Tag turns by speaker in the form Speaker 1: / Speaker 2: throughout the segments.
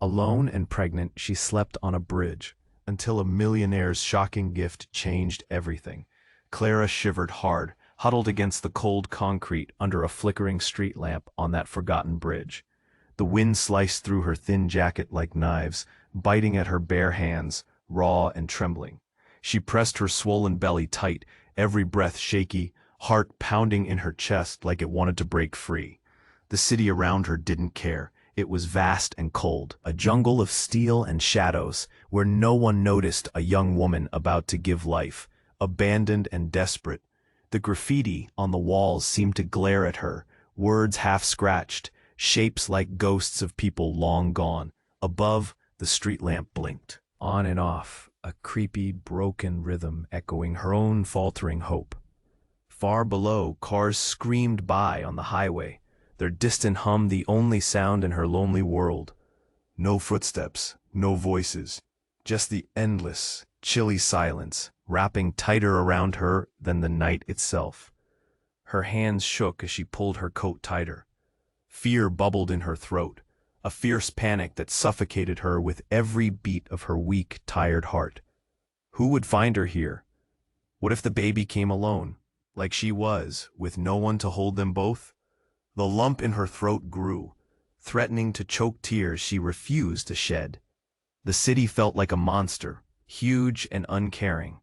Speaker 1: Alone and pregnant, she slept on a bridge, until a millionaire's shocking gift changed everything. Clara shivered hard, huddled against the cold concrete under a flickering street lamp on that forgotten bridge. The wind sliced through her thin jacket like knives, biting at her bare hands, raw and trembling. She pressed her swollen belly tight, every breath shaky, heart pounding in her chest like it wanted to break free. The city around her didn't care. It was vast and cold, a jungle of steel and shadows, where no one noticed a young woman about to give life, abandoned and desperate. The graffiti on the walls seemed to glare at her, words half-scratched, shapes like ghosts of people long gone. Above, the street lamp blinked, on and off, a creepy, broken rhythm echoing her own faltering hope. Far below, cars screamed by on the highway, their distant hum the only sound in her lonely world. No footsteps, no voices, just the endless, chilly silence, wrapping tighter around her than the night itself. Her hands shook as she pulled her coat tighter. Fear bubbled in her throat, a fierce panic that suffocated her with every beat of her weak, tired heart. Who would find her here? What if the baby came alone, like she was, with no one to hold them both? The lump in her throat grew, threatening to choke tears she refused to shed. The city felt like a monster, huge and uncaring.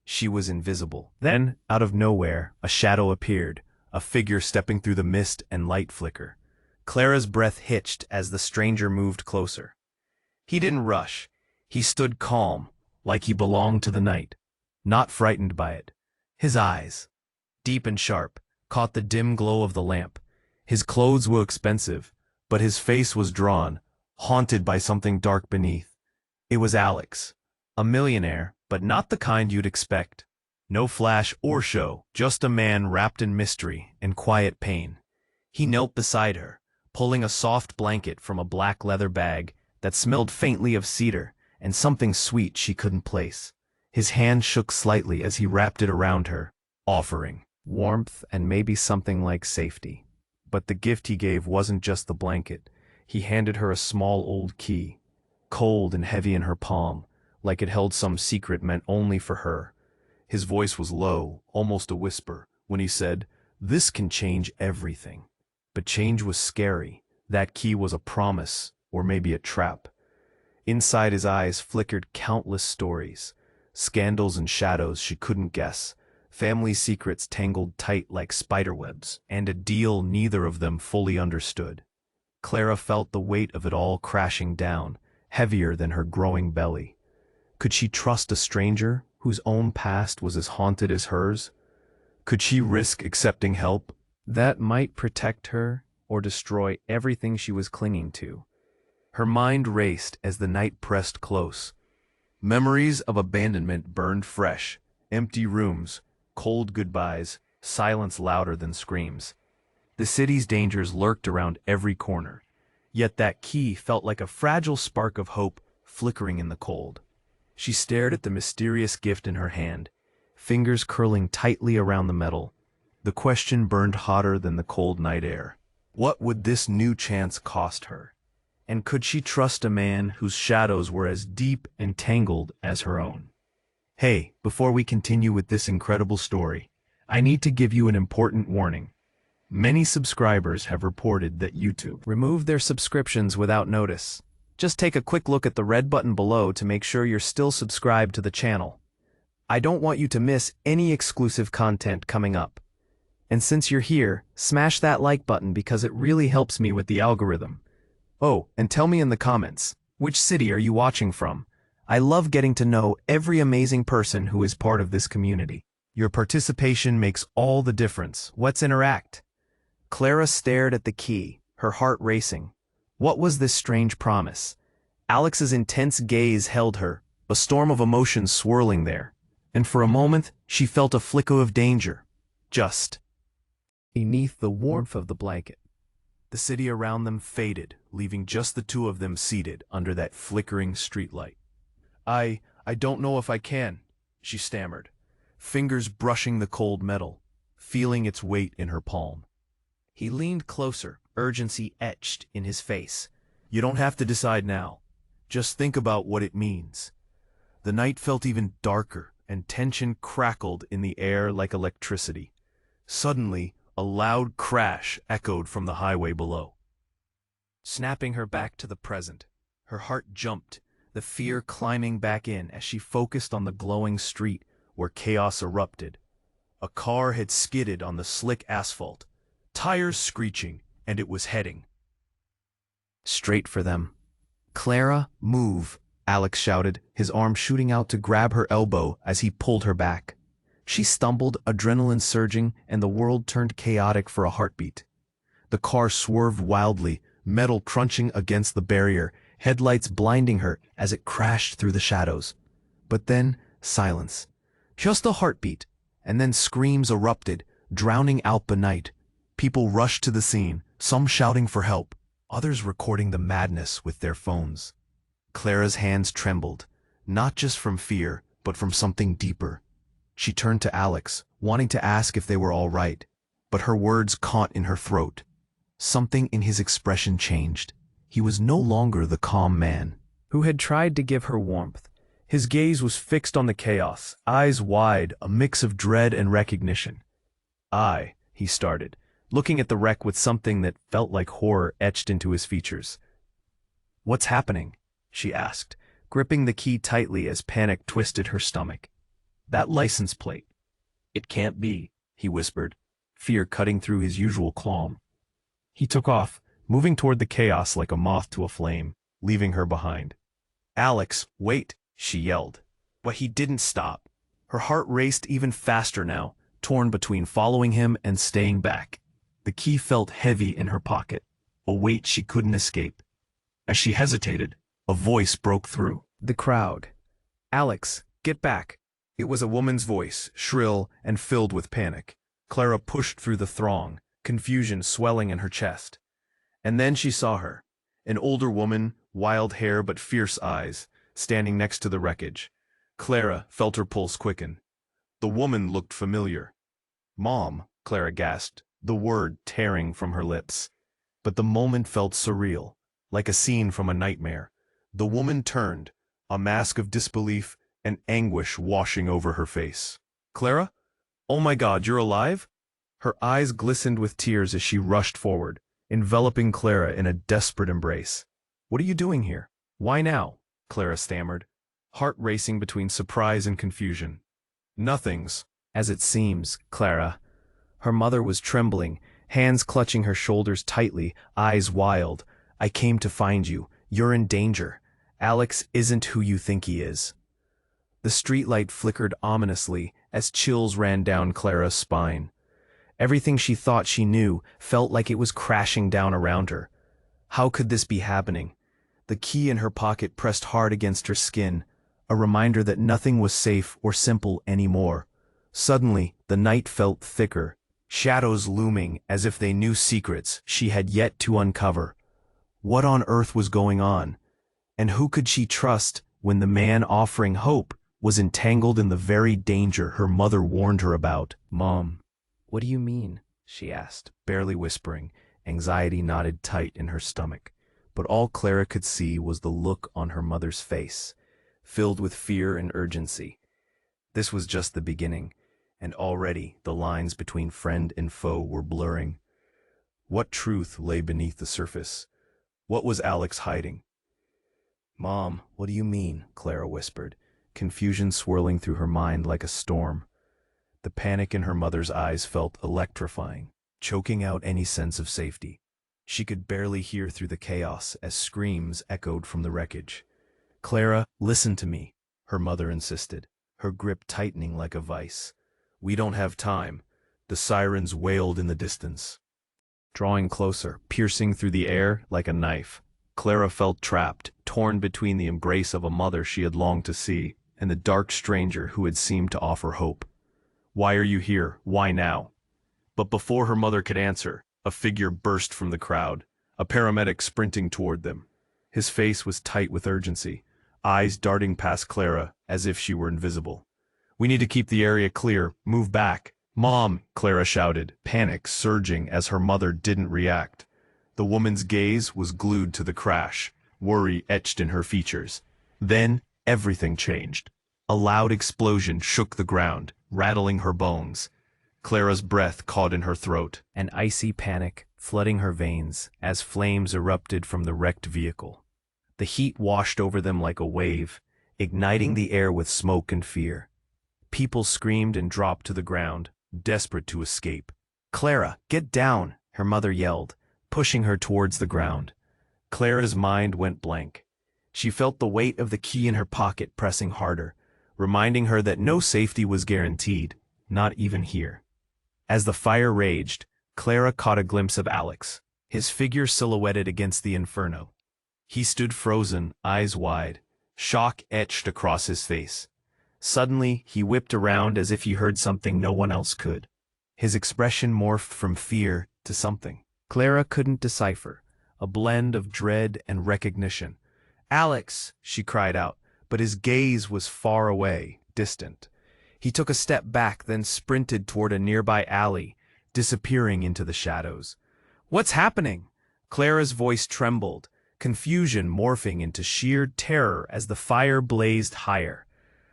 Speaker 1: She was invisible. Then, out of nowhere, a shadow appeared, a figure stepping through the mist and light flicker. Clara's breath hitched as the stranger moved closer. He didn't rush. He stood calm, like he belonged to the night, not frightened by it. His eyes, deep and sharp, caught the dim glow of the lamp. His clothes were expensive, but his face was drawn, haunted by something dark beneath. It was Alex, a millionaire, but not the kind you'd expect. No flash or show, just a man wrapped in mystery and quiet pain. He knelt beside her, pulling a soft blanket from a black leather bag that smelled faintly of cedar and something sweet she couldn't place. His hand shook slightly as he wrapped it around her, offering warmth and maybe something like safety. But the gift he gave wasn't just the blanket. He handed her a small old key, cold and heavy in her palm, like it held some secret meant only for her. His voice was low, almost a whisper, when he said, "This can change everything." But change was scary. That key was a promise, or maybe a trap. Inside his eyes flickered countless stories, scandals and shadows she couldn't guess, family secrets tangled tight like spiderwebs, and a deal neither of them fully understood. Clara felt the weight of it all crashing down, heavier than her growing belly. Could she trust a stranger whose own past was as haunted as hers? Could she risk accepting help that might protect her or destroy everything she was clinging to? Her mind raced as the night pressed close. Memories of abandonment burned fresh, empty rooms, cold goodbyes, silence louder than screams. The city's dangers lurked around every corner, yet that key felt like a fragile spark of hope flickering in the cold. She stared at the mysterious gift in her hand, fingers curling tightly around the metal. The question burned hotter than the cold night air. What would this new chance cost her? And could she trust a man whose shadows were as deep and tangled as her own? Hey, before we continue with this incredible story, I need to give you an important warning. Many subscribers have reported that YouTube removed their subscriptions without notice. Just take a quick look at the red button below to make sure you're still subscribed to the channel. I don't want you to miss any exclusive content coming up. And since you're here, smash that like button because it really helps me with the algorithm. Oh, and tell me in the comments, which city are you watching from? I love getting to know every amazing person who is part of this community. Your participation makes all the difference. Let's interact. Clara stared at the key, her heart racing. What was this strange promise? Alex's intense gaze held her, a storm of emotion swirling there. And for a moment, she felt a flicker of danger. Just beneath the warmth of the blanket. The city around them faded, leaving just the two of them seated under that flickering streetlight. I don't know if I can, she stammered, fingers brushing the cold metal, feeling its weight in her palm. He leaned closer, urgency etched in his face. You don't have to decide now. Just think about what it means. The night felt even darker, and tension crackled in the air like electricity. Suddenly, a loud crash echoed from the highway below, snapping her back to the present. Her heart jumped, the fear climbing back in as she focused on the glowing street where chaos erupted. A car had skidded on the slick asphalt, tires screeching, and it was heading straight for them. "Clara, move!" Alex shouted, his arm shooting out to grab her elbow as he pulled her back. She stumbled, adrenaline surging, and the world turned chaotic for a heartbeat. The car swerved wildly, metal crunching against the barrier, headlights blinding her as it crashed through the shadows. But then, silence. Just a heartbeat, and then screams erupted, drowning out the night. People rushed to the scene, some shouting for help, others recording the madness with their phones. Clara's hands trembled, not just from fear, but from something deeper. She turned to Alex, wanting to ask if they were all right, but her words caught in her throat. Something in his expression changed. He was no longer the calm man who had tried to give her warmth. His gaze was fixed on the chaos, eyes wide, a mix of dread and recognition. He started, looking at the wreck with something that felt like horror etched into his features. "What's happening?" she asked, gripping the key tightly as panic twisted her stomach. "That license plate. It can't be," he whispered, fear cutting through his usual calm. He took off, moving toward the chaos like a moth to a flame, leaving her behind. "Alex, wait!" she yelled. But he didn't stop. Her heart raced even faster now, torn between following him and staying back. The key felt heavy in her pocket, a weight she couldn't escape. As she hesitated, a voice broke through the crowd. "Alex, get back!" It was a woman's voice, shrill and filled with panic. Clara pushed through the throng, confusion swelling in her chest. And then she saw her, an older woman, wild hair but fierce eyes, standing next to the wreckage. Clara felt her pulse quicken. The woman looked familiar. "Mom," Clara gasped, the word tearing from her lips. But the moment felt surreal, like a scene from a nightmare. The woman turned, a mask of disbelief and anguish washing over her face. "Clara? Oh my God, you're alive?" Her eyes glistened with tears as she rushed forward, enveloping Clara in a desperate embrace. "What are you doing here? Why now?" Clara stammered, heart racing between surprise and confusion. "Nothing's as it seems, Clara." Her mother was trembling, hands clutching her shoulders tightly, eyes wild. "I came to find you. You're in danger. Alex isn't who you think he is." The streetlight flickered ominously as chills ran down Clara's spine. Everything she thought she knew felt like it was crashing down around her. How could this be happening? The key in her pocket pressed hard against her skin, a reminder that nothing was safe or simple anymore. Suddenly, the night felt thicker, shadows looming as if they knew secrets she had yet to uncover. What on earth was going on? And who could she trust when the man offering hope was entangled in the very danger her mother warned her about? "Mom, what do you mean?" she asked, barely whispering. Anxiety knotted tight in her stomach. But all Clara could see was the look on her mother's face, filled with fear and urgency. This was just the beginning, and already the lines between friend and foe were blurring. What truth lay beneath the surface? What was Alex hiding? "Mom, what do you mean?" Clara whispered, confusion swirling through her mind like a storm. The panic in her mother's eyes felt electrifying, choking out any sense of safety. She could barely hear through the chaos as screams echoed from the wreckage. "Clara, listen to me," her mother insisted, her grip tightening like a vice. "We don't have time." The sirens wailed in the distance, drawing closer, piercing through the air like a knife. Clara felt trapped, torn between the embrace of a mother she had longed to see and the dark stranger who had seemed to offer hope. "Why are you here? Why now?" But before her mother could answer, a figure burst from the crowd, a paramedic sprinting toward them. His face was tight with urgency, eyes darting past Clara as if she were invisible. "We need to keep the area clear. Move back." "Mom!" Clara shouted, panic surging as her mother didn't react. The woman's gaze was glued to the crash, worry etched in her features. Then, everything changed. A loud explosion shook the ground, rattling her bones. Clara's breath caught in her throat, an icy panic flooding her veins as flames erupted from the wrecked vehicle. The heat washed over them like a wave, igniting the air with smoke and fear. People screamed and dropped to the ground, desperate to escape. "Clara, get down!" her mother yelled, pushing her towards the ground. Clara's mind went blank. She felt the weight of the key in her pocket pressing harder, reminding her that no safety was guaranteed, not even here. As the fire raged, Clara caught a glimpse of Alex, his figure silhouetted against the inferno. He stood frozen, eyes wide, shock etched across his face. Suddenly, he whipped around as if he heard something no one else could. His expression morphed from fear to something Clara couldn't decipher, a blend of dread and recognition. "Alex!" she cried out, but his gaze was far away, distant. He took a step back, then sprinted toward a nearby alley, disappearing into the shadows. "What's happening?" Clara's voice trembled, confusion morphing into sheer terror as the fire blazed higher.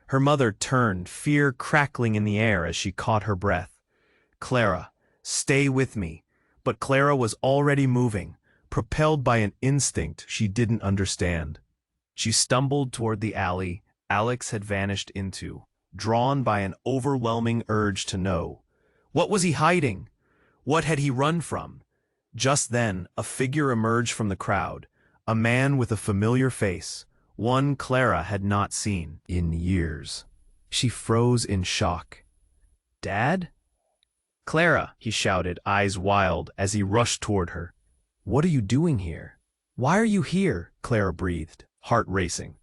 Speaker 1: Her mother turned, fear crackling in the air as she caught her breath. "Clara, stay with me." But Clara was already moving, propelled by an instinct she didn't understand. She stumbled toward the alley Alex had vanished into, drawn by an overwhelming urge to know. What was he hiding? What had he run from? Just then, a figure emerged from the crowd, a man with a familiar face, one Clara had not seen in years. She froze in shock. "Dad?" "Clara," he shouted, eyes wild, as he rushed toward her. "What are you doing here?" "Why are you here?" Clara breathed, heart racing.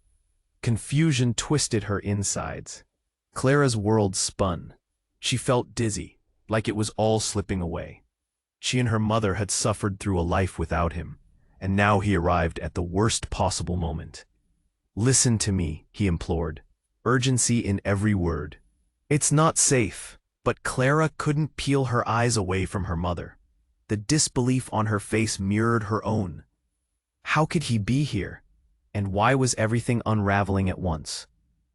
Speaker 1: Confusion twisted her insides. Clara's world spun. She felt dizzy, like it was all slipping away. She and her mother had suffered through a life without him, and now he arrived at the worst possible moment. "Listen to me," he implored, urgency in every word. "It's not safe." But Clara couldn't peel her eyes away from her mother. The disbelief on her face mirrored her own. How could he be here? And why was everything unraveling at once?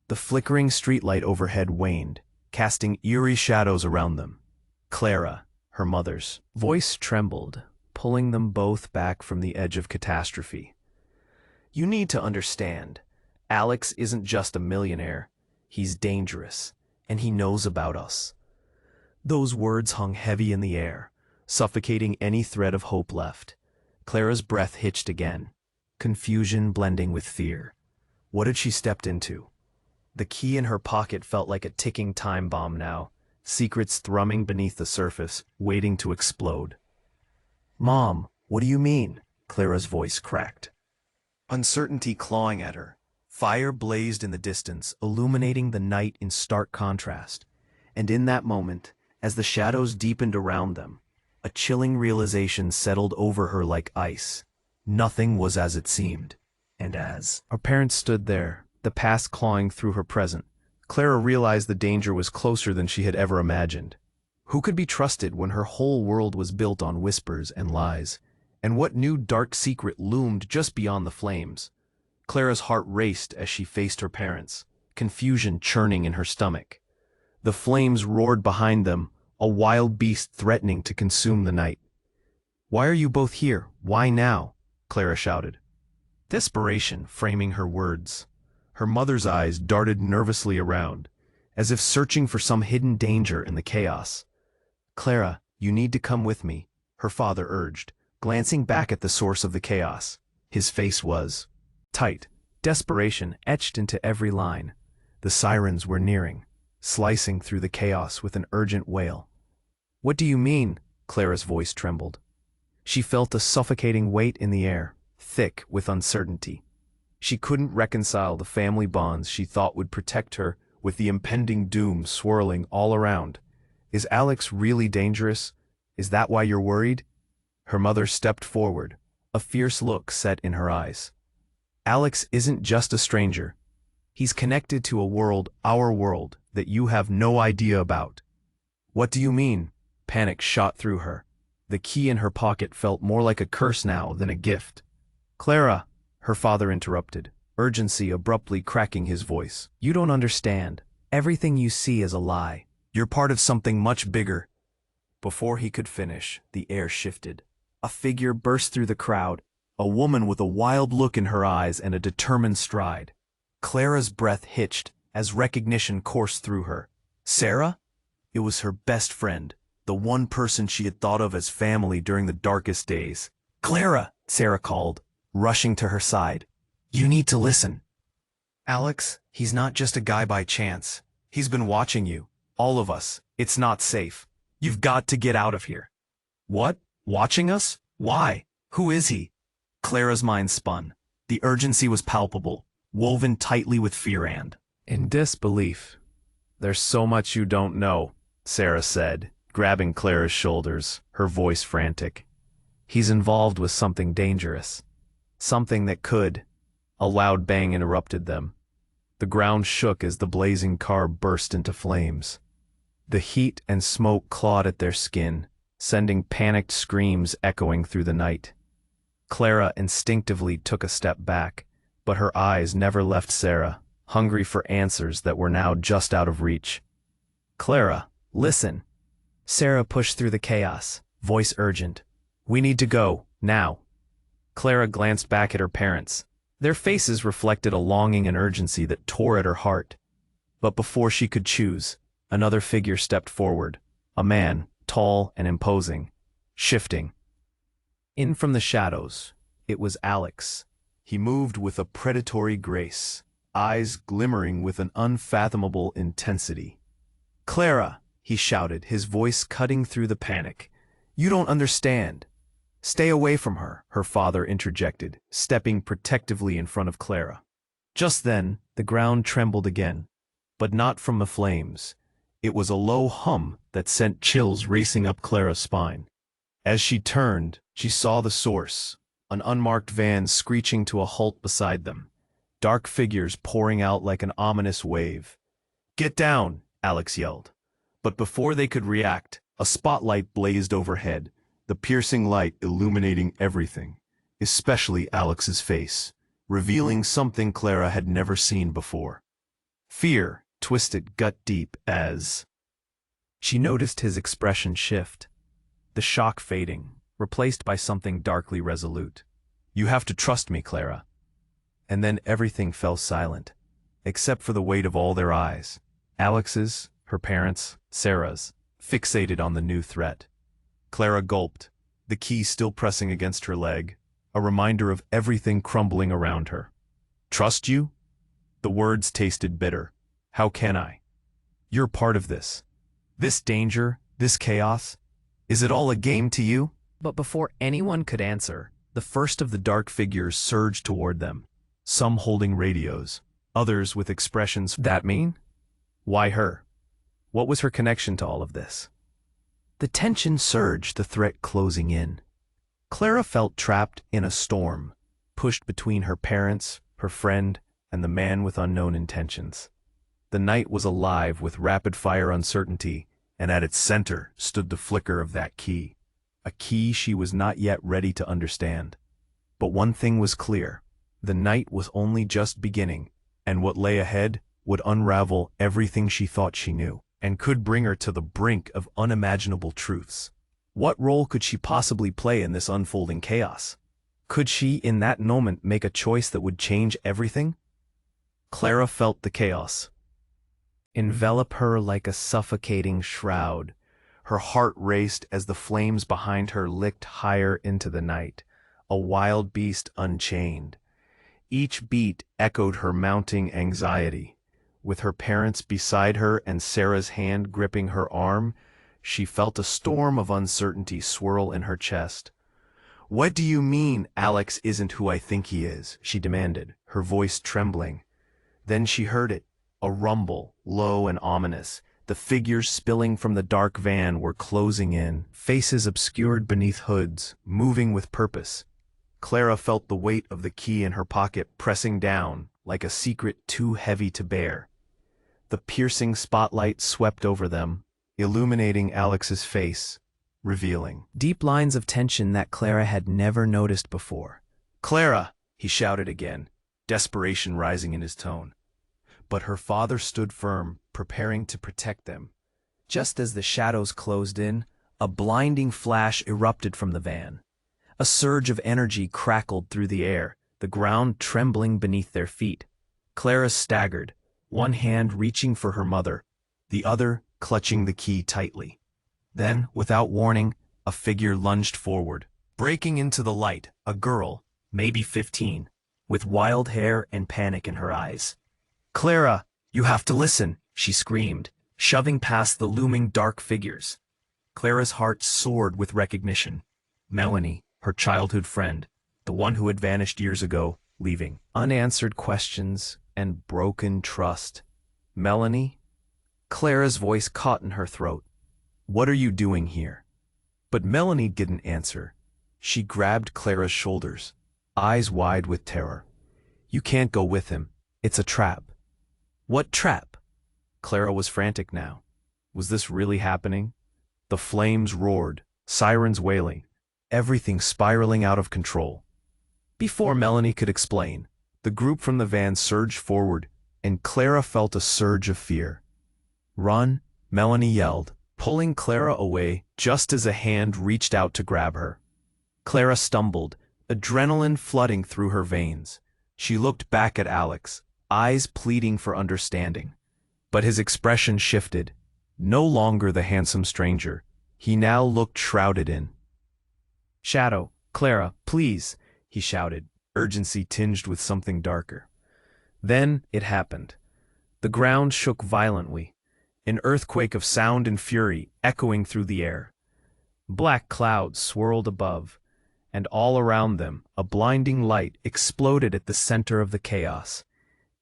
Speaker 1: The flickering streetlight overhead waned, casting eerie shadows around them. Clara, her mother's voice trembled, pulling them both back from the edge of catastrophe. "You need to understand. Alex isn't just a millionaire. He's dangerous, and he knows about us." Those words hung heavy in the air, suffocating any thread of hope left. Clara's breath hitched again, confusion blending with fear. What had she stepped into? The key in her pocket felt like a ticking time bomb now, secrets thrumming beneath the surface, waiting to explode. "Mom, what do you mean?" Clara's voice cracked. Uncertainty clawing at her. Fire blazed in the distance, illuminating the night in stark contrast. And in that moment, as the shadows deepened around them, a chilling realization settled over her like ice. Nothing was as it seemed. And as her parents stood there, the past clawing through her present, Clara realized the danger was closer than she had ever imagined. Who could be trusted when her whole world was built on whispers and lies? And what new dark secret loomed just beyond the flames? Clara's heart raced as she faced her parents, confusion churning in her stomach. The flames roared behind them, a wild beast threatening to consume the night. "Why are you both here? Why now?" Clara shouted. Desperation framing her words. Her mother's eyes darted nervously around, as if searching for some hidden danger in the chaos. "Clara, you need to come with me," her father urged, glancing back at the source of the chaos. His face was tight, desperation etched into every line. The sirens were nearing, slicing through the chaos with an urgent wail. "What do you mean?" Clara's voice trembled. She felt a suffocating weight in the air, thick with uncertainty. She couldn't reconcile the family bonds she thought would protect her with the impending doom swirling all around. "Is Alex really dangerous? Is that why you're worried?" Her mother stepped forward, a fierce look set in her eyes. "Alex isn't just a stranger. He's connected to a world, our world, that you have no idea about." "What do you mean?" Panic shot through her. The key in her pocket felt more like a curse now than a gift. "Clara, her father interrupted, urgency abruptly cracking his voice. "You don't understand. Everything you see is a lie. You're part of something much bigger." Before he could finish, the air shifted. A figure burst through the crowd, a woman with a wild look in her eyes and a determined stride. Clara's breath hitched as recognition coursed through her. Sarah? It was her best friend, the one person she had thought of as family during the darkest days. "Clara!" Sarah called, rushing to her side. "You need to listen. Alex, he's not just a guy by chance. He's been watching you. All of us. It's not safe. You've got to get out of here." "What? Watching us? Why? Who is he?" Clara's mind spun. The urgency was palpable, woven tightly with fear and in disbelief. "There's so much you don't know," Sarah said, grabbing Clara's shoulders, her voice frantic. "He's involved with something dangerous. Something that could—" A loud bang interrupted them. The ground shook as the blazing car burst into flames. The heat and smoke clawed at their skin, sending panicked screams echoing through the night. Clara instinctively took a step back, but her eyes never left Sarah, hungry for answers that were now just out of reach. "Clara, listen." Sarah pushed through the chaos, voice urgent. "We need to go, now." Clara glanced back at her parents. Their faces reflected a longing and urgency that tore at her heart. But before she could choose, another figure stepped forward, a man, tall and imposing, shifting. In from the shadows, it was Alex. He moved with a predatory grace, eyes glimmering with an unfathomable intensity. "Clara!" he shouted, his voice cutting through the panic. "You don't understand." "Stay away from her," her father interjected, stepping protectively in front of Clara. Just then, the ground trembled again, but not from the flames. It was a low hum that sent chills racing up Clara's spine. As she turned, she saw the source, an unmarked van screeching to a halt beside them, dark figures pouring out like an ominous wave. "Get down!" Alex yelled. But before they could react, a spotlight blazed overhead, the piercing light illuminating everything, especially Alex's face, revealing something Clara had never seen before. Fear twisted gut deep as she noticed his expression shift, the shock fading, replaced by something darkly resolute. "You have to trust me, Clara." And then everything fell silent, except for the weight of all their eyes, Alex's, her parents', Sarah's, fixated on the new threat. Clara gulped, the key still pressing against her leg, a reminder of everything crumbling around her. "Trust you?" The words tasted bitter. "How can I? You're part of this. This danger, this chaos. Is it all a game to you?" But before anyone could answer, the first of the dark figures surged toward them, some holding radios, others with expressions that mean? Why her? What was her connection to all of this? The tension surged, the threat closing in. Clara felt trapped in a storm, pushed between her parents, her friend, and the man with unknown intentions. The night was alive with rapid-fire uncertainty, and at its center stood the flicker of that key, a key she was not yet ready to understand. But one thing was clear: the night was only just beginning, and what lay ahead would unravel everything she thought she knew, and could bring her to the brink of unimaginable truths. What role could she possibly play in this unfolding chaos? Could she, in that moment, make a choice that would change everything? Clara felt the chaos envelop her like a suffocating shroud. Her heart raced as the flames behind her licked higher into the night, a wild beast unchained. Each beat echoed her mounting anxiety. With her parents beside her and Sarah's hand gripping her arm, she felt a storm of uncertainty swirl in her chest. "What do you mean Alex isn't who I think he is?" she demanded, her voice trembling. Then she heard it, a rumble, low and ominous. The figures spilling from the dark van were closing in, faces obscured beneath hoods, moving with purpose. Clara felt the weight of the key in her pocket pressing down, like a secret too heavy to bear. The piercing spotlight swept over them, illuminating Alex's face, revealing deep lines of tension that Clara had never noticed before. "Clara!" he shouted again, desperation rising in his tone. But her father stood firm, preparing to protect them. Just as the shadows closed in, a blinding flash erupted from the van. A surge of energy crackled through the air, the ground trembling beneath their feet. Clara staggered, one hand reaching for her mother, the other clutching the key tightly. Then, without warning, a figure lunged forward. Breaking into the light, a girl, maybe 15, with wild hair and panic in her eyes. "Clara, you have to listen," she screamed, shoving past the looming dark figures. Clara's heart soared with recognition. Melanie, her childhood friend, the one who had vanished years ago, leaving unanswered questions and broken trust. "Melanie?" Clara's voice caught in her throat. "What are you doing here?" But Melanie didn't answer. She grabbed Clara's shoulders, eyes wide with terror. "You can't go with him. It's a trap." "What trap?" Clara was frantic now. Was this really happening? The flames roared, sirens wailing, everything spiraling out of control. Before Melanie could explain, the group from the van surged forward, and Clara felt a surge of fear. "Run," Melanie yelled, pulling Clara away just as a hand reached out to grab her. Clara stumbled, adrenaline flooding through her veins. She looked back at Alex, eyes pleading for understanding. But his expression shifted. No longer the handsome stranger, he now looked shrouded in shadow. "Clara, please," he shouted, urgency tinged with something darker. Then it happened. The ground shook violently, an earthquake of sound and fury echoing through the air. Black clouds swirled above, and all around them a blinding light exploded at the center of the chaos,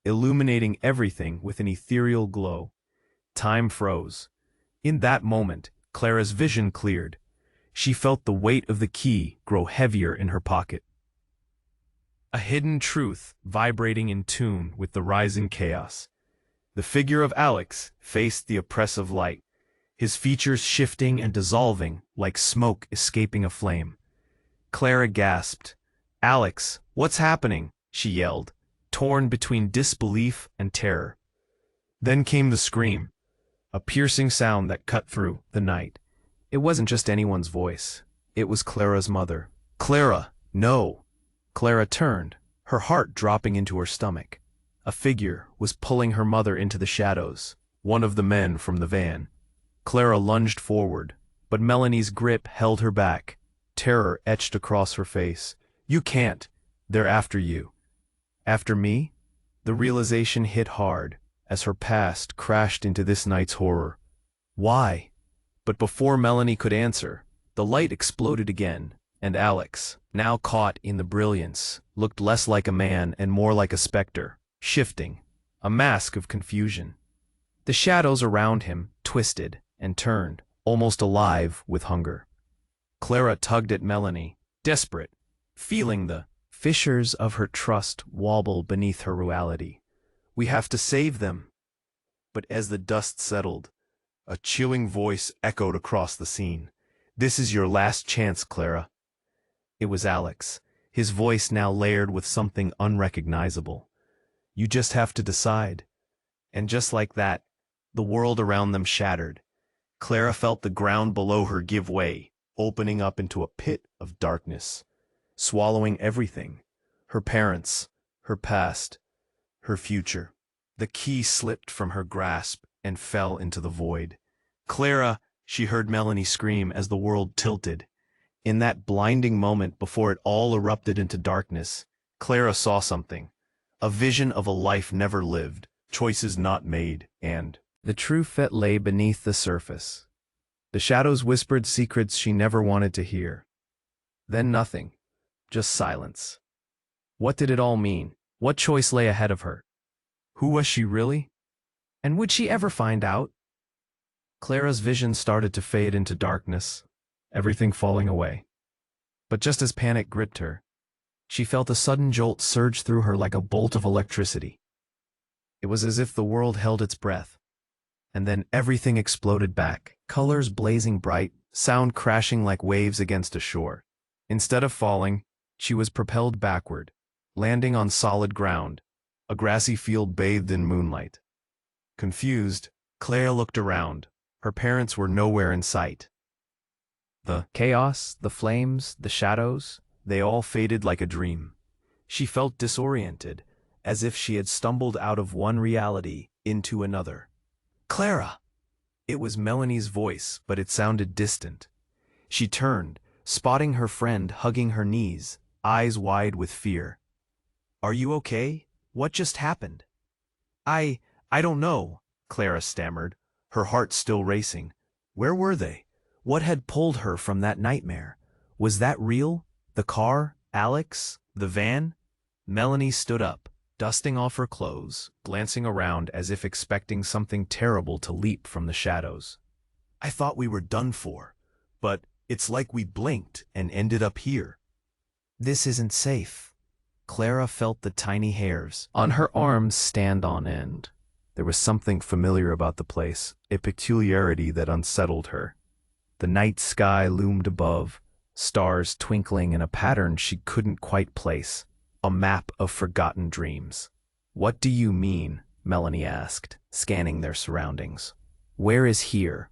Speaker 1: illuminating everything with an ethereal glow. Time froze. In that moment, Clara's vision cleared. She felt the weight of the key grow heavier in her pocket. A hidden truth vibrating in tune with the rising chaos. The figure of Alex faced the oppressive light, his features shifting and dissolving like smoke escaping a flame. Clara gasped. "Alex, what's happening?" she yelled, torn between disbelief and terror. Then came the scream, a piercing sound that cut through the night. It wasn't just anyone's voice. It was Clara's mother. "Clara, no!" Clara turned, her heart dropping into her stomach. A figure was pulling her mother into the shadows, one of the men from the van. Clara lunged forward, but Melanie's grip held her back. Terror etched across her face. "You can't. They're after you." "After me?" The realization hit hard, as her past crashed into this night's horror. "Why?" But before Melanie could answer, the light exploded again, and Alex, now caught in the brilliance, looked less like a man and more like a specter, shifting, a mask of confusion. The shadows around him twisted and turned, almost alive with hunger. Clara tugged at Melanie, desperate, feeling the fissures of her trust wobble beneath her reality. "We have to save them." But as the dust settled, a chilling voice echoed across the scene. "This is your last chance, Clara." It was Alex, his voice now layered with something unrecognizable. "You just have to decide." And just like that, the world around them shattered. Clara felt the ground below her give way, opening up into a pit of darkness, swallowing everything: her parents, her past, her future. The key slipped from her grasp and fell into the void. "Clara!" she heard Melanie scream as the world tilted. In that blinding moment before it all erupted into darkness, Clara saw something. A vision of a life never lived, choices not made, and the true fit lay beneath the surface. The shadows whispered secrets she never wanted to hear. Then nothing, just silence. What did it all mean? What choice lay ahead of her? Who was she really? And would she ever find out? Clara's vision started to fade into darkness, everything falling away. But just as panic gripped her, she felt a sudden jolt surge through her like a bolt of electricity. It was as if the world held its breath. And then everything exploded back, colors blazing bright, sound crashing like waves against a shore. Instead of falling, she was propelled backward, landing on solid ground, a grassy field bathed in moonlight. Confused, Clara looked around. Her parents were nowhere in sight. The chaos, the flames, the shadows, they all faded like a dream. She felt disoriented, as if she had stumbled out of one reality into another. "Clara!" It was Melanie's voice, but it sounded distant. She turned, spotting her friend hugging her knees, eyes wide with fear. "Are you okay? What just happened?" I don't know," Clara stammered, her heart still racing. Where were they? What had pulled her from that nightmare? Was that real? The car? Alex? The van? Melanie stood up, dusting off her clothes, glancing around as if expecting something terrible to leap from the shadows. "I thought we were done for, but it's like we blinked and ended up here." "This isn't safe." Clara felt the tiny hairs on her arms stand on end. There was something familiar about the place, a peculiarity that unsettled her. The night sky loomed above, stars twinkling in a pattern she couldn't quite place, a map of forgotten dreams. "What do you mean?" Melanie asked, scanning their surroundings. "Where is here?"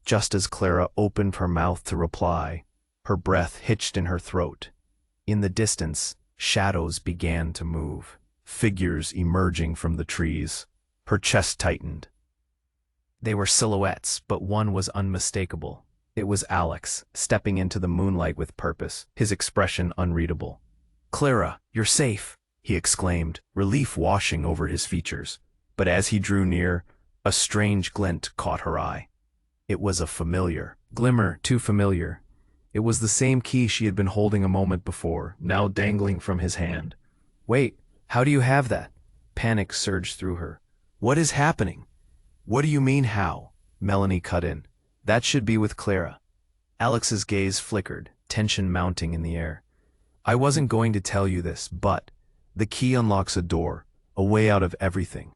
Speaker 1: Just as Clara opened her mouth to reply, her breath hitched in her throat. In the distance, shadows began to move, figures emerging from the trees. Her chest tightened. They were silhouettes, but one was unmistakable. It was Alex, stepping into the moonlight with purpose, his expression unreadable. "Clara, you're safe," he exclaimed, relief washing over his features. But as he drew near, a strange glint caught her eye. It was a familiar glimmer, too familiar. It was the same key she had been holding a moment before, now dangling from his hand. "Wait, how do you have that?" Panic surged through her. "What is happening?" "What do you mean, how?" Melanie cut in. "That should be with Clara." Alex's gaze flickered, tension mounting in the air. "I wasn't going to tell you this, but the key unlocks a door, a way out of everything,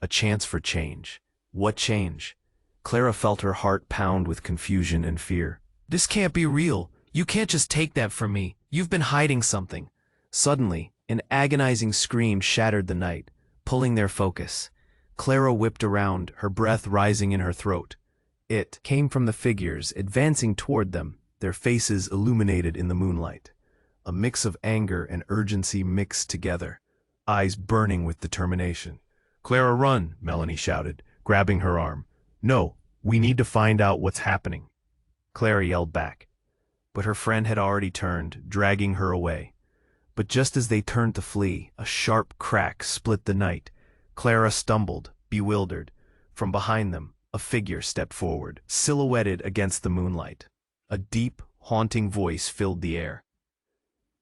Speaker 1: a chance for change." "What change?" Clara felt her heart pound with confusion and fear. "This can't be real. You can't just take that from me. You've been hiding something." Suddenly, an agonizing scream shattered the night, pulling their focus. Clara whipped around, her breath rising in her throat. It came from the figures, advancing toward them, their faces illuminated in the moonlight. A mix of anger and urgency mixed together, eyes burning with determination. "Clara, run!" Melanie shouted, grabbing her arm. "No, we need to find out what's happening." Clara yelled back. But her friend had already turned, dragging her away. But just as they turned to flee, a sharp crack split the night. Clara stumbled, bewildered. From behind them, a figure stepped forward, silhouetted against the moonlight. A deep, haunting voice filled the air.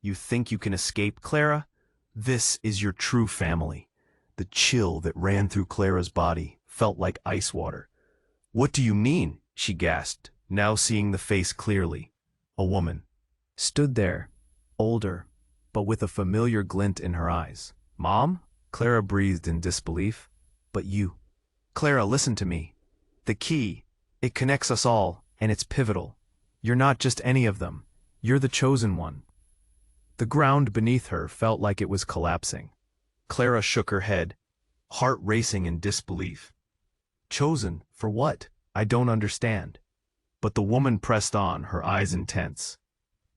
Speaker 1: "You think you can escape, Clara? This is your true family." The chill that ran through Clara's body felt like ice water. "What do you mean?" she gasped, now seeing the face clearly. A woman stood there, older, but with a familiar glint in her eyes. "Mom?" Clara breathed in disbelief. "But you." "Clara, listen to me. The key, it connects us all, and it's pivotal. You're not just any of them. You're the chosen one." The ground beneath her felt like it was collapsing. Clara shook her head, heart racing in disbelief. "Chosen? For what? I don't understand." But the woman pressed on, her eyes intense.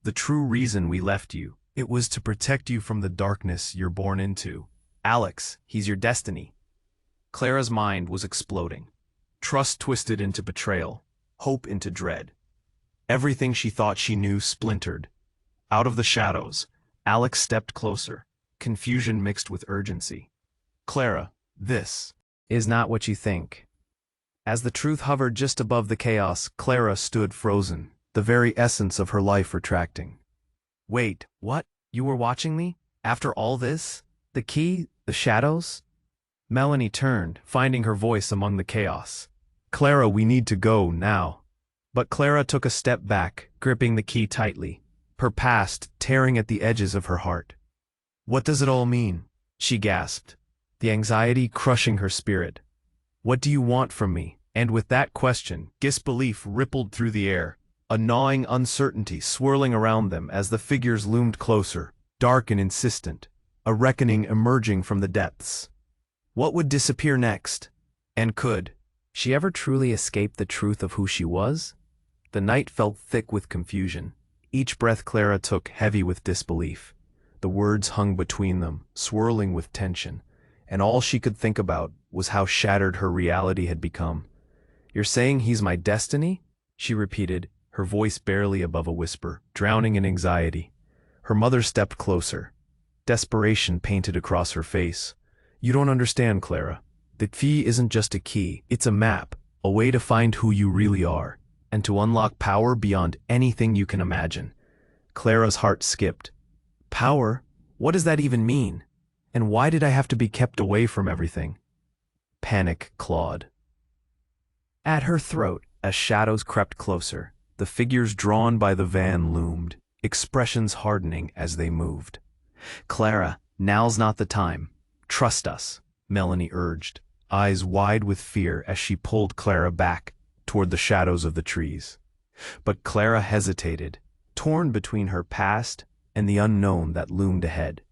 Speaker 1: "The true reason we left you, it was to protect you from the darkness you're born into. Alex, he's your destiny." Clara's mind was exploding. Trust twisted into betrayal, hope into dread. Everything she thought she knew splintered. Out of the shadows, Alex stepped closer, confusion mixed with urgency. "Clara, this is not what you think." As the truth hovered just above the chaos, Clara stood frozen, the very essence of her life retracting. "Wait, what? You were watching me? After all this? The key? The shadows?" Melanie turned, finding her voice among the chaos. "Clara, we need to go, now." But Clara took a step back, gripping the key tightly, her past tearing at the edges of her heart. "What does it all mean?" she gasped, the anxiety crushing her spirit. "What do you want from me?" And with that question, disbelief rippled through the air, a gnawing uncertainty swirling around them as the figures loomed closer, dark and insistent. a reckoning emerging from the depths. What would disappear next? And could she ever truly escape the truth of who she was? The night felt thick with confusion. Each breath Clara took heavy with disbelief. The words hung between them, swirling with tension, and all she could think about was how shattered her reality had become. "You're saying he's my destiny?" she repeated, her voice barely above a whisper, drowning in anxiety. Her mother stepped closer. Desperation painted across her face. "You don't understand, Clara. The key isn't just a key, it's a map, a way to find who you really are, and to unlock power beyond anything you can imagine." Clara's heart skipped. Power? What does that even mean? And why did I have to be kept away from everything? Panic clawed at her throat as shadows crept closer. The figures drawn by the van loomed, expressions hardening as they moved. "Clara, now's not the time. Trust us," Melanie urged, eyes wide with fear as she pulled Clara back toward the shadows of the trees. But Clara hesitated, torn between her past and the unknown that loomed ahead.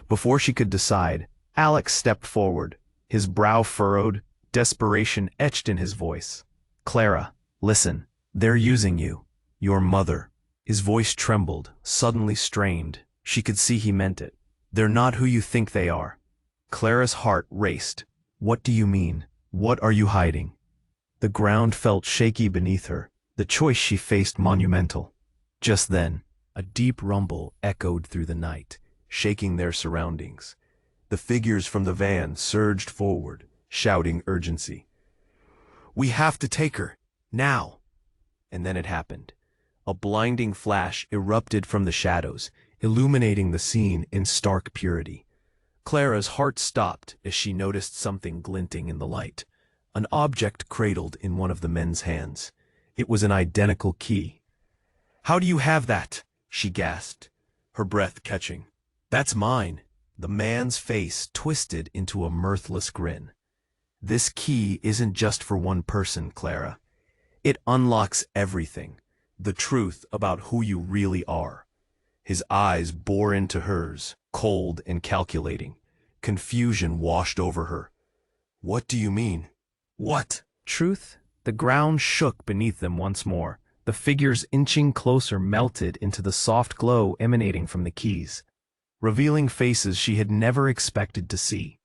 Speaker 1: Before she could decide, Alex stepped forward, his brow furrowed, desperation etched in his voice. "Clara, listen. They're using you. Your mother." His voice trembled, suddenly strained. She could see he meant it. "They're not who you think they are." Clara's heart raced. "What do you mean? What are you hiding?" The ground felt shaky beneath her, the choice she faced monumental. Just then, a deep rumble echoed through the night, shaking their surroundings. The figures from the van surged forward, shouting urgency. "We have to take her, now!" And then it happened. A blinding flash erupted from the shadows, illuminating the scene in stark purity. Clara's heart stopped as she noticed something glinting in the light, an object cradled in one of the men's hands. It was an identical key. "How do you have that?" she gasped, her breath catching. "That's mine." The man's face twisted into a mirthless grin. "This key isn't just for one person, Clara. It unlocks everything, the truth about who you really are." His eyes bore into hers, cold and calculating. Confusion washed over her. "What do you mean? What?" Truth? The ground shook beneath them once more. The figures inching closer melted into the soft glow emanating from the keys, revealing faces she had never expected to see.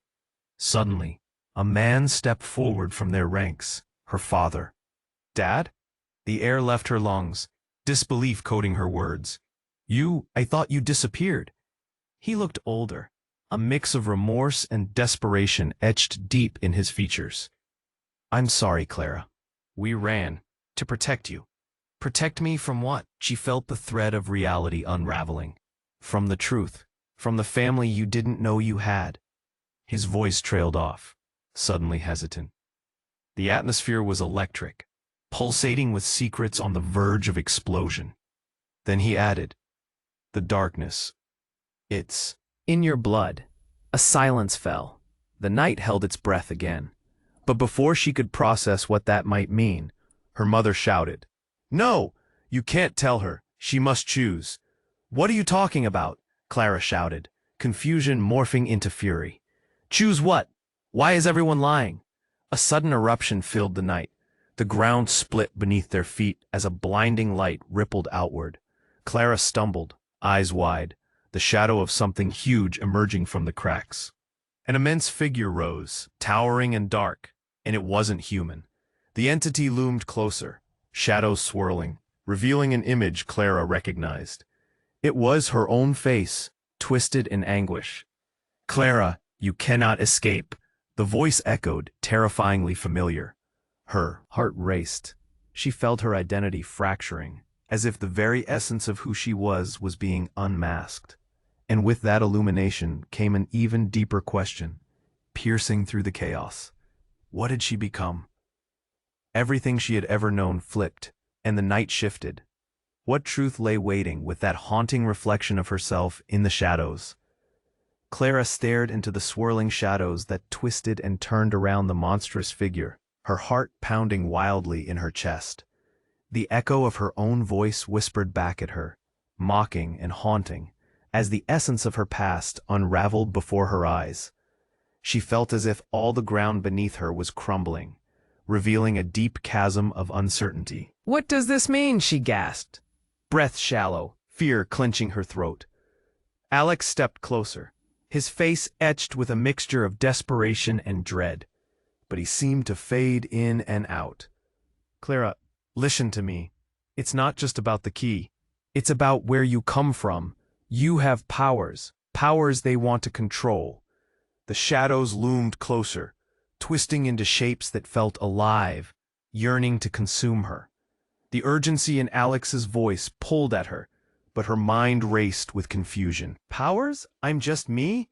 Speaker 1: Suddenly, a man stepped forward from their ranks, her father. "Dad?" The air left her lungs, disbelief coating her words. I thought you disappeared." He looked older, a mix of remorse and desperation etched deep in his features. "I'm sorry, Clara. We ran to protect you." "Protect me from what?" She felt the thread of reality unraveling. "From the truth. From the family you didn't know you had." His voice trailed off, suddenly hesitant. The atmosphere was electric, pulsating with secrets on the verge of explosion. Then he added, "The darkness. It's in your blood." A silence fell. The night held its breath again. But before she could process what that might mean, her mother shouted, "No! You can't tell her. She must choose." "What are you talking about?" Clara shouted, confusion morphing into fury. "Choose what? Why is everyone lying?" A sudden eruption filled the night. The ground split beneath their feet as a blinding light rippled outward. Clara stumbled, eyes wide, the shadow of something huge emerging from the cracks. An immense figure rose, towering and dark, and it wasn't human. The entity loomed closer, shadows swirling, revealing an image Clara recognized. It was her own face, twisted in anguish. "Clara, you cannot escape." The voice echoed, terrifyingly familiar. Her heart raced. She felt her identity fracturing, as if the very essence of who she was being unmasked. And with that illumination came an even deeper question, piercing through the chaos. What had she become? Everything she had ever known flipped, and the night shifted. What truth lay waiting with that haunting reflection of herself in the shadows? Clara stared into the swirling shadows that twisted and turned around the monstrous figure, her heart pounding wildly in her chest. The echo of her own voice whispered back at her, mocking and haunting, as the essence of her past unraveled before her eyes. She felt as if all the ground beneath her was crumbling, revealing a deep chasm of uncertainty.
Speaker 2: "What does this mean?" she gasped, breath shallow, fear clenching her throat.
Speaker 1: Alex stepped closer, his face etched with a mixture of desperation and dread, but he seemed to fade in and out. "Clara, listen to me. It's not just about the key. It's about where you come from. You have powers they want to control." The shadows loomed closer, twisting into shapes that felt alive, yearning to consume her. The urgency in Alex's voice pulled at her, but her mind raced with confusion. "Powers? I'm just me?"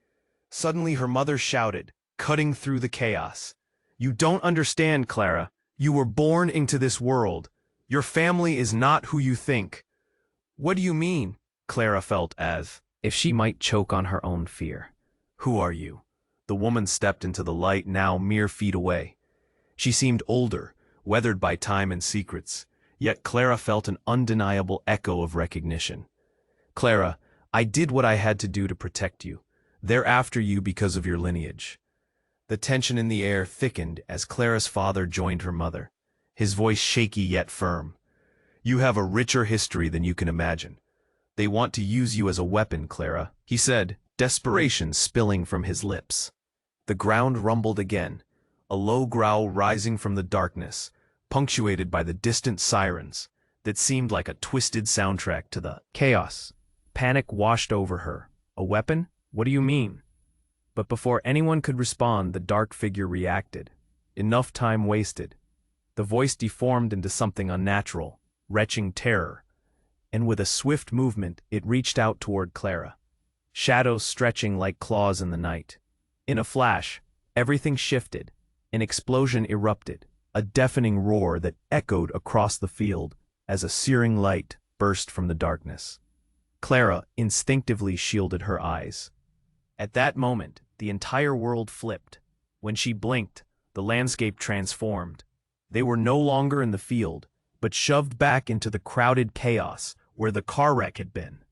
Speaker 1: Suddenly her mother shouted, cutting through the chaos. "You don't understand, Clara. You were born into this world. Your family is not who you think." "What do you mean?" Clara felt as if she might choke on her own fear. "Who are you?" The woman stepped into the light now mere feet away. She seemed older, weathered by time and secrets, yet Clara felt an undeniable echo of recognition. "Clara, I did what I had to do to protect you. They're after you because of your lineage." The tension in the air thickened as Clara's father joined her mother, his voice shaky yet firm. "You have a richer history than you can imagine. They want to use you as a weapon, Clara," he said, desperation spilling from his lips. The ground rumbled again, a low growl rising from the darkness, punctuated by the distant sirens that seemed like a twisted soundtrack to the chaos. Panic washed over her. "A weapon? What do you mean?" But before anyone could respond, the dark figure reacted. Enough time wasted. The voice deformed into something unnatural, retching terror, and with a swift movement it reached out toward Clara, shadows stretching like claws in the night. In a flash, everything shifted, an explosion erupted, a deafening roar that echoed across the field as a searing light burst from the darkness. Clara instinctively shielded her eyes. At that moment, the entire world flipped. When she blinked, the landscape transformed. They were no longer in the field, but shoved back into the crowded chaos where the car wreck had been.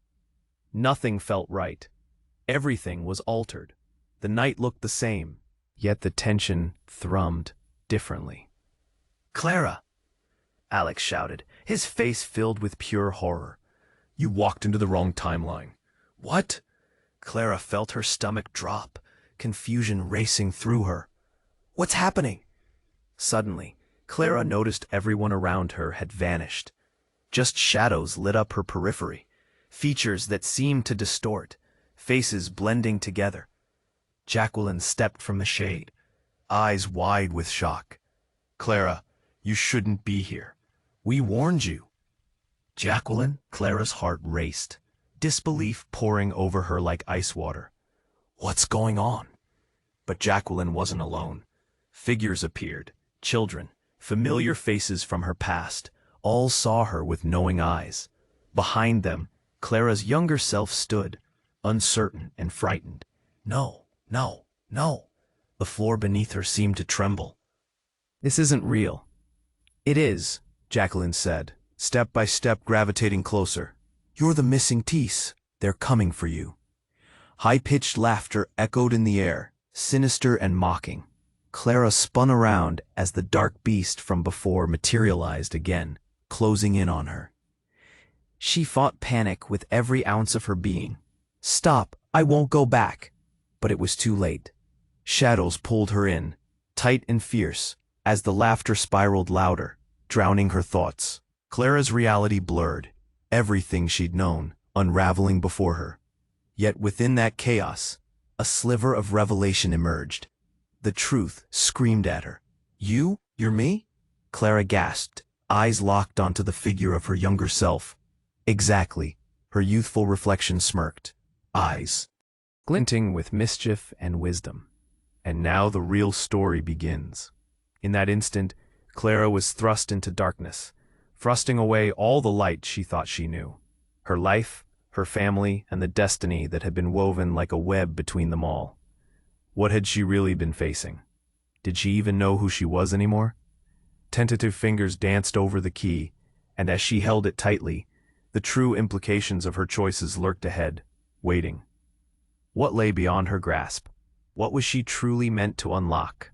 Speaker 1: Nothing felt right. Everything was altered. The night looked the same, yet the tension thrummed differently. "Clara!" Alex shouted, his face filled with pure horror. "You walked into the wrong timeline." "What?" Clara felt her stomach drop, confusion racing through her. "What's happening?" Suddenly, Clara noticed everyone around her had vanished. Just shadows lit up her periphery, features that seemed to distort, faces blending together. Jacqueline stepped from the shade, eyes wide with shock. "Clara, you shouldn't be here. We warned you." "Jacqueline?" Clara's heart raced, disbelief pouring over her like ice water. "What's going on?" But Jacqueline wasn't alone. Figures appeared, children, familiar faces from her past, all saw her with knowing eyes. Behind them, Clara's younger self stood, uncertain and frightened. "No, no, no." The floor beneath her seemed to tremble. "This isn't real." "It is," Jacqueline said, step by step gravitating closer. "You're the missing piece. They're coming for you." High-pitched laughter echoed in the air, sinister and mocking. Clara spun around as the dark beast from before materialized again, closing in on her. She fought panic with every ounce of her being. "Stop, I won't go back." But it was too late. Shadows pulled her in, tight and fierce, as the laughter spiraled louder, drowning her thoughts. Clara's reality blurred, everything she'd known unraveling before her. Yet within that chaos, a sliver of revelation emerged. The truth screamed at her. You're me?" Clara gasped, eyes locked onto the figure of her younger self. "Exactly," her youthful reflection smirked, eyes glinting with mischief and wisdom. And now the real story begins. In that instant, Clara was thrust into darkness, thrusting away all the light she thought she knew. Her life, her family, and the destiny that had been woven like a web between them all. What had she really been facing? Did she even know who she was anymore? Tentative fingers danced over the key, and as she held it tightly, the true implications of her choices lurked ahead. waiting. What lay beyond her grasp? What was she truly meant to unlock?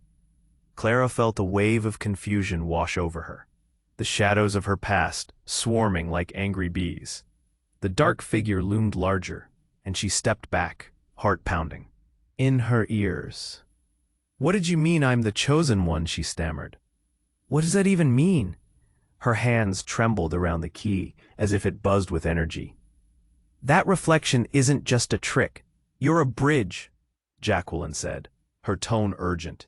Speaker 1: Clara felt a wave of confusion wash over her, the shadows of her past swarming like angry bees. The dark figure loomed larger, and she stepped back, heart pounding. In her ears. "What did you mean I'm the chosen one?" she stammered. "What does that even mean?" Her hands trembled around the key, as if it buzzed with energy. "That reflection isn't just a trick. You're a bridge," Jacqueline said, her tone urgent.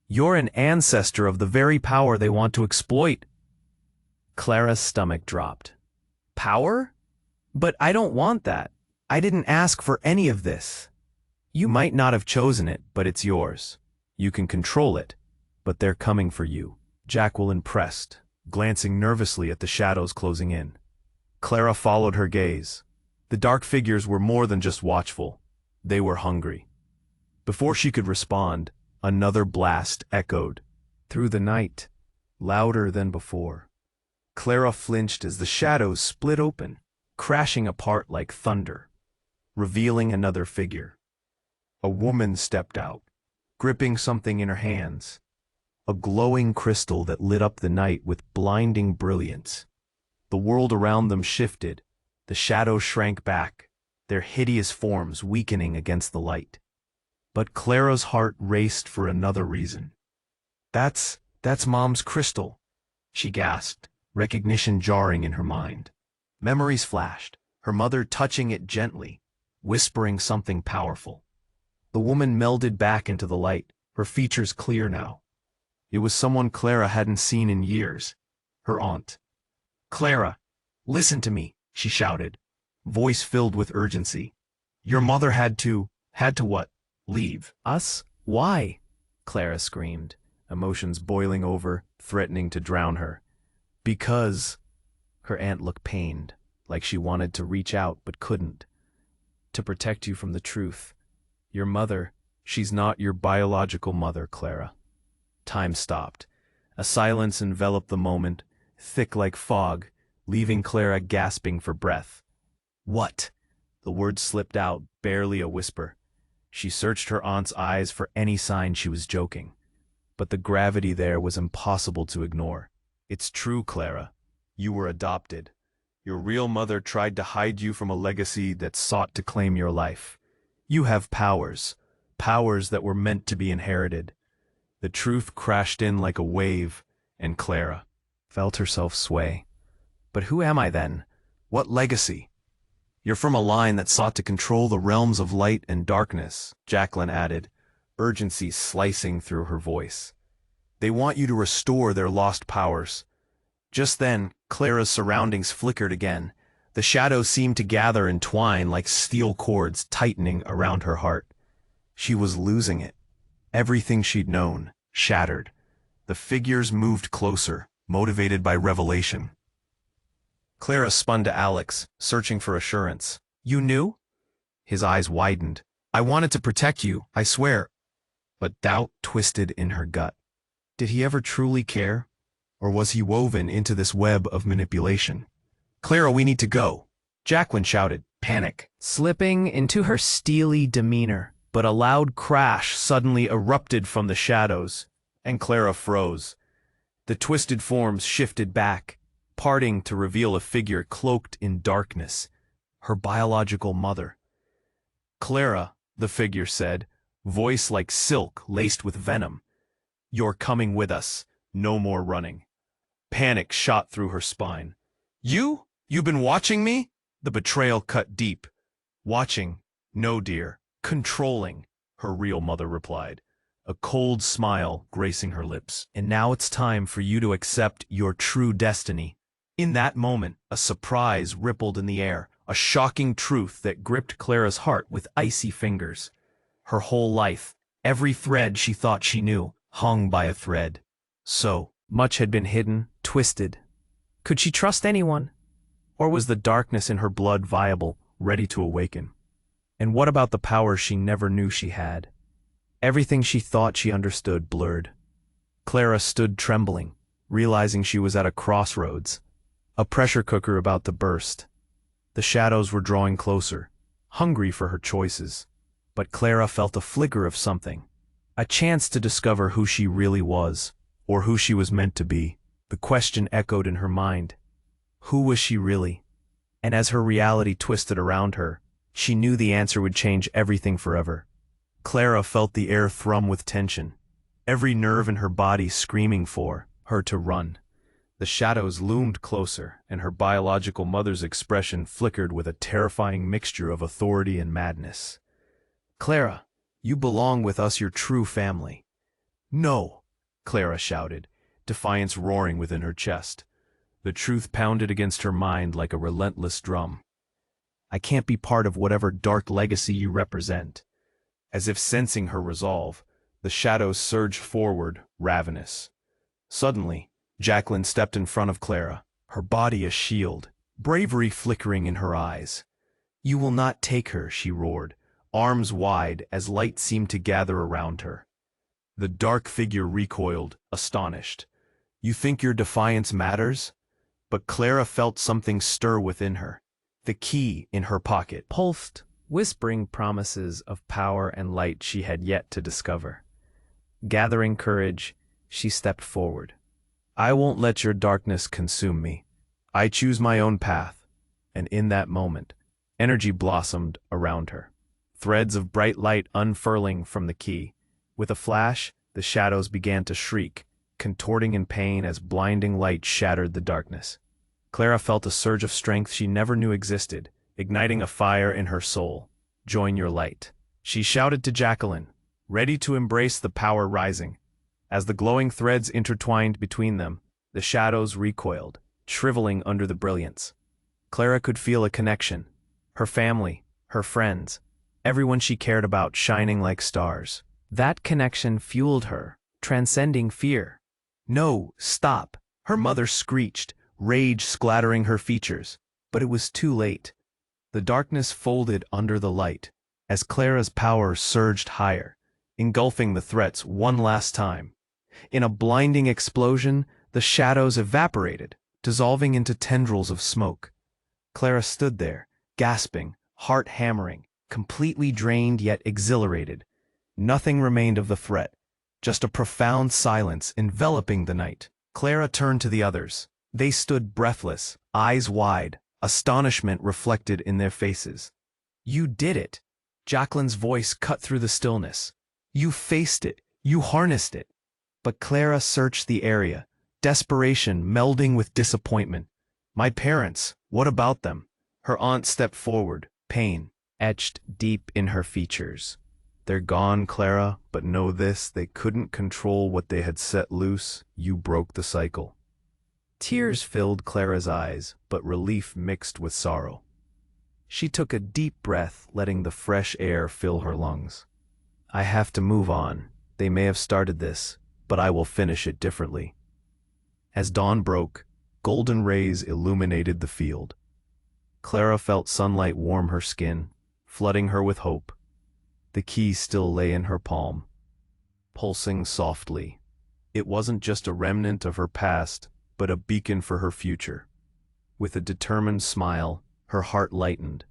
Speaker 1: "You're an ancestor of the very power they want to exploit." Clara's stomach dropped. "Power? But I don't want that. I didn't ask for any of this." "You might not have chosen it, but it's yours. You can control it, but they're coming for you," Jacqueline pressed, glancing nervously at the shadows closing in. Clara followed her gaze. The dark figures were more than just watchful. They were hungry. Before she could respond, another blast echoed through the night, louder than before. Clara flinched as the shadows split open, crashing apart like thunder, revealing another figure. A woman stepped out, gripping something in her hands, a glowing crystal that lit up the night with blinding brilliance. The world around them shifted, the shadows shrank back, their hideous forms weakening against the light. But Clara's heart raced for another reason. That's Mom's crystal," she gasped, recognition jarring in her mind. Memories flashed, her mother touching it gently, whispering something powerful. The woman melded back into the light, her features clear now. It was someone Clara hadn't seen in years, her aunt. "Clara, listen to me," she shouted, voice filled with urgency. "Your mother had to what? Leave." "Us? Why?" Clara screamed, emotions boiling over, threatening to drown her. "Because—" her aunt looked pained, like she wanted to reach out but couldn't. "To protect you from the truth. Your mother, she's not your biological mother, Clara." Time stopped. A silence enveloped the moment, thick like fog, leaving Clara gasping for breath. "What?" The words slipped out, barely a whisper. She searched her aunt's eyes for any sign she was joking. But the gravity there was impossible to ignore. "It's true, Clara. You were adopted. Your real mother tried to hide you from a legacy that sought to claim your life. You have powers that were meant to be inherited." The truth crashed in like a wave, and Clara felt herself sway. "But who am I then? What legacy?" "You're from a line that sought to control the realms of light and darkness," Jacqueline added, urgency slicing through her voice. "They want you to restore their lost powers." Just then, Clara's surroundings flickered again. The shadows seemed to gather and twine like steel cords tightening around her heart. She was losing it. Everything she'd known, shattered. The figures moved closer, motivated by revelation. Clara spun to Alex, searching for assurance. "You knew?" His eyes widened. "I wanted to protect you, I swear." But doubt twisted in her gut. Did he ever truly care? Or was he woven into this web of manipulation? "Clara, we need to go," Jacqueline shouted, panic slipping into her steely demeanor. But a loud crash suddenly erupted from the shadows, and Clara froze. The twisted forms shifted back, parting to reveal a figure cloaked in darkness, her biological mother. "Clara," the figure said, voice like silk laced with venom. "You're coming with us. No more running." Panic shot through her spine. You've been watching me?" The betrayal cut deep. "Watching? No, dear. Controlling," her real mother replied, a cold smile gracing her lips. "And now it's time for you to accept your true destiny." In that moment, a surprise rippled in the air, a shocking truth that gripped Clara's heart with icy fingers. Her whole life, every thread she thought she knew, hung by a thread. So much had been hidden, twisted. Could she trust anyone? Or was the darkness in her blood viable, ready to awaken? And what about the power she never knew she had? Everything she thought she understood blurred. Clara stood trembling, realizing she was at a crossroads, a pressure cooker about to burst. The shadows were drawing closer, hungry for her choices. But Clara felt a flicker of something, a chance to discover who she really was, or who she was meant to be. The question echoed in her mind. Who was she really? And as her reality twisted around her, she knew the answer would change everything forever. Clara felt the air thrum with tension, every nerve in her body screaming for her to run. The shadows loomed closer, and her biological mother's expression flickered with a terrifying mixture of authority and madness. "Clara, you belong with us, your true family." "No!" Clara shouted, defiance roaring within her chest. The truth pounded against her mind like a relentless drum. "I can't be part of whatever dark legacy you represent." As if sensing her resolve, the shadows surged forward, ravenous. Suddenly, Jacqueline stepped in front of Clara, her body a shield, bravery flickering in her eyes. "You will not take her," she roared, arms wide as light seemed to gather around her. The dark figure recoiled, astonished. "You think your defiance matters?" But Clara felt something stir within her. The key in her pocket pulsed, whispering promises of power and light she had yet to discover. Gathering courage, she stepped forward. "I won't let your darkness consume me. I choose my own path." And in that moment, energy blossomed around her, threads of bright light unfurling from the key. With a flash, the shadows began to shriek, contorting in pain as blinding light shattered the darkness. Clara felt a surge of strength she never knew existed, igniting a fire in her soul. "Join your light," she shouted to Jacqueline, ready to embrace the power rising. As the glowing threads intertwined between them, the shadows recoiled, shriveling under the brilliance. Clara could feel a connection. Her family, her friends, everyone she cared about shining like stars. That connection fueled her, transcending fear. "No, stop!" her mother screeched, rage splattering her features. But it was too late. The darkness folded under the light, as Clara's power surged higher, engulfing the threats one last time. In a blinding explosion, the shadows evaporated, dissolving into tendrils of smoke. Clara stood there, gasping, heart hammering, completely drained yet exhilarated. Nothing remained of the threat, just a profound silence enveloping the night. Clara turned to the others. They stood breathless, eyes wide, astonishment reflected in their faces. "You did it!" Jacqueline's voice cut through the stillness. "You faced it, you harnessed it." But Clara searched the area, desperation melding with disappointment. "My parents, what about them?" Her aunt stepped forward, pain etched deep in her features. "They're gone, Clara, but know this, they couldn't control what they had set loose. You broke the cycle." Tears filled Clara's eyes, but relief mixed with sorrow. She took a deep breath, letting the fresh air fill her lungs. "I have to move on. They may have started this, but I will finish it differently." As dawn broke, golden rays illuminated the field. Clara felt sunlight warm her skin, flooding her with hope. The key still lay in her palm, pulsing softly. It wasn't just a remnant of her past, but a beacon for her future. With a determined smile, her heart lightened.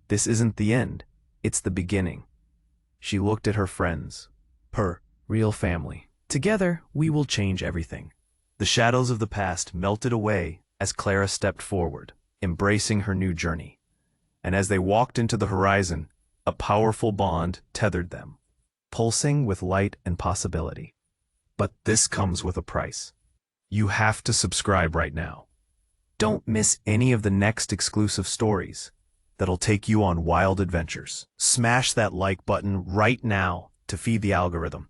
Speaker 1: This isn't the end, it's the beginning. She looked at her friends, her real family. "Together, we will change everything." The shadows of the past melted away as Clara stepped forward, embracing her new journey. And as they walked into the horizon, a powerful bond tethered them, pulsing with light and possibility. But this comes with a price. You have to subscribe right now. Don't miss any of the next exclusive stories that'll take you on wild adventures. Smash that like button right now to feed the algorithm.